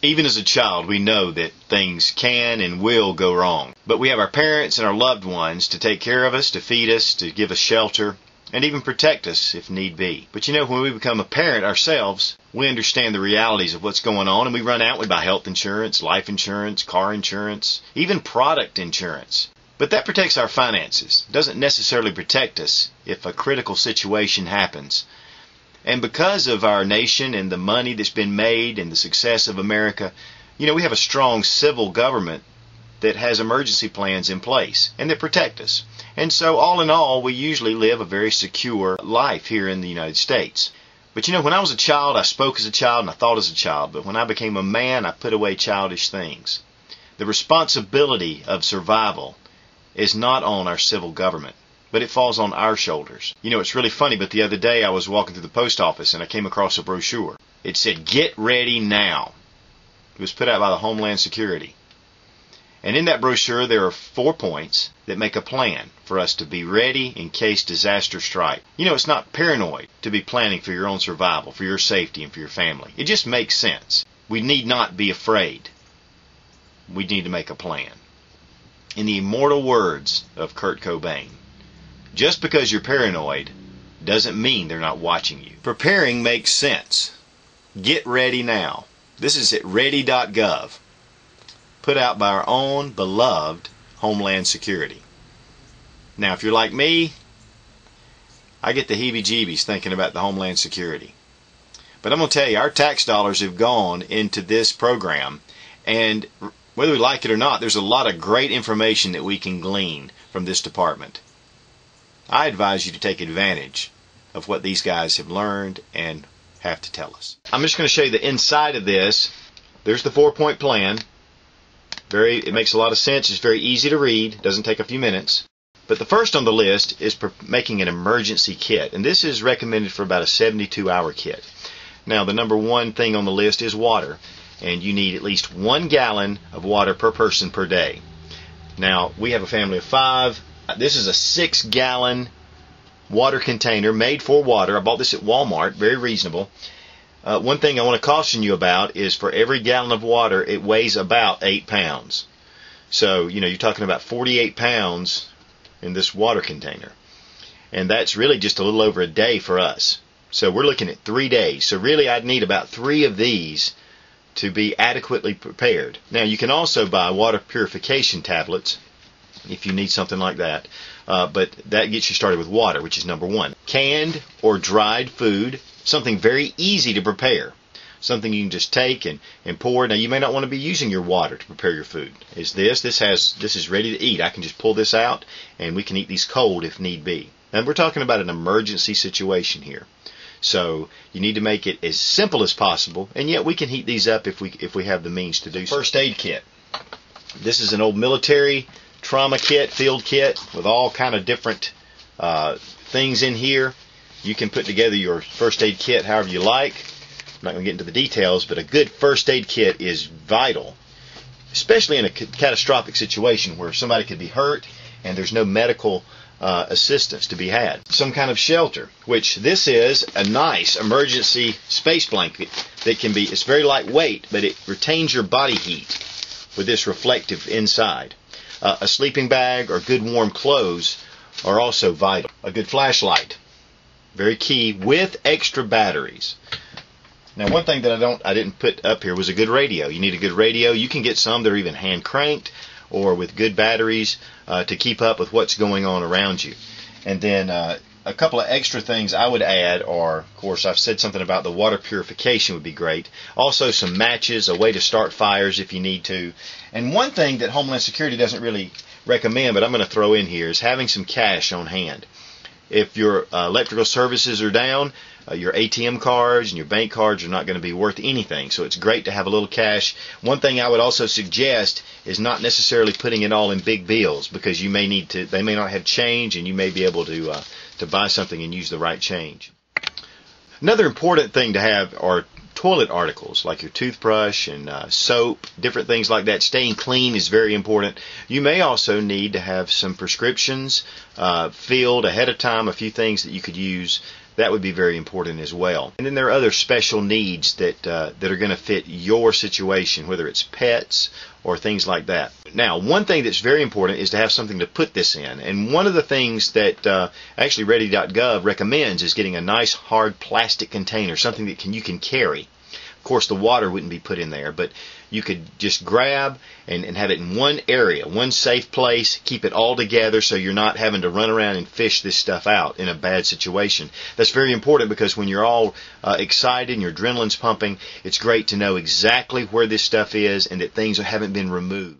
Even as a child, we know that things can and will go wrong. But we have our parents and our loved ones to take care of us, to feed us, to give us shelter, and even protect us if need be. But you know, when we become a parent ourselves, we understand the realities of what's going on, and we run out, we buy health insurance, life insurance, car insurance, even product insurance. But that protects our finances. It doesn't necessarily protect us if a critical situation happens. And because of our nation and the money that's been made and the success of America, you know, we have a strong civil government that has emergency plans in place and that protect us. And so all in all, we usually live a very secure life here in the United States. But you know, when I was a child, I spoke as a child and I thought as a child. But when I became a man, I put away childish things. The responsibility of survival is not on our civil government, but it falls on our shoulders. You know, it's really funny, but the other day I was walking through the post office and I came across a brochure. It said, "Get ready now." It was put out by the Homeland Security. And in that brochure there are 4 points that make a plan for us to be ready in case disaster strikes. You know, it's not paranoid to be planning for your own survival, for your safety, and for your family. It just makes sense. We need not be afraid. We need to make a plan. In the immortal words of Kurt Cobain, just because you're paranoid doesn't mean they're not watching you. Preparing makes sense. Get ready now. This is at ready.gov, put out by our own beloved Homeland Security. Now, if you're like me, I get the heebie-jeebies thinking about the Homeland Security. But I'm going to tell you, our tax dollars have gone into this program, and whether we like it or not, there's a lot of great information that we can glean from this department. I advise you to take advantage of what these guys have learned and have to tell us. I'm just going to show you the inside of this. There's the 4-point plan. It makes a lot of sense. It's very easy to read. It doesn't take a few minutes. But the first on the list is making an emergency kit. And this is recommended for about a 72-hour kit. Now, the number one thing on the list is water. And you need at least 1 gallon of water per person per day. Now, we have a family of 5. This is a 6-gallon water container made for water. I bought this at Walmart. Very reasonable. One thing I want to caution you about is for every gallon of water, it weighs about 8 pounds. So, you know, you're talking about 48 pounds in this water container. And that's really just a little over a day for us. So we're looking at 3 days. So really I'd need about 3 of these to be adequately prepared. Now, you can also buy water purification tablets if you need something like that. But that gets you started with water, which is number 1. Canned or dried food, something very easy to prepare. Something you can just take and pour. Now, you may not want to be using your water to prepare your food. This is ready to eat. I can just pull this out and we can eat these cold if need be. And we're talking about an emergency situation here. So you need to make it as simple as possible, and yet we can heat these up if we have the means to do so. First aid kit. This is an old military trauma kit, field kit, with all kind of different things in here. You can put together your first aid kit however you like. I'm not going to get into the details, but a good first aid kit is vital, especially in a catastrophic situation where somebody could be hurt and there's no medical assistance to be had. Some kind of shelter, which this is a nice emergency space blanket that can be, it's very lightweight, but it retains your body heat with this reflective inside. A sleeping bag or good warm clothes are also vital. A good flashlight, very key, with extra batteries. Now, one thing that I didn't put up here was a good radio. You need a good radio. You can get some that are even hand cranked or with good batteries to keep up with what's going on around you. And then a couple of extra things I would add are, of course, I've said something about the water purification would be great. Also some matches, a way to start fires if you need to. And one thing that Homeland Security doesn't really recommend, but I'm going to throw in here, is having some cash on hand. If your electrical services are down, your ATM cards and your bank cards are not going to be worth anything. So it's great to have a little cash. One thing I would also suggest is not necessarily putting it all in big bills, because you may need to, they may not have change, and you may be able to buy something and use the right change. Another important thing to have are toilet articles like your toothbrush and soap, different things like that. Staying clean is very important. You may also need to have some prescriptions filled ahead of time, a few things that you could use That would be very important as well. And then there are other special needs that are going to fit your situation, whether it's pets or things like that. Now, one thing that's very important is to have something to put this in. And one of the things that actually Ready.gov recommends is getting a nice hard plastic container, something that you can carry. Of course, the water wouldn't be put in there, but you could just grab and have it in one area, one safe place, keep it all together so you're not having to run around and fish this stuff out in a bad situation. That's very important because when you're all excited and your adrenaline's pumping, it's great to know exactly where this stuff is and that things haven't been removed.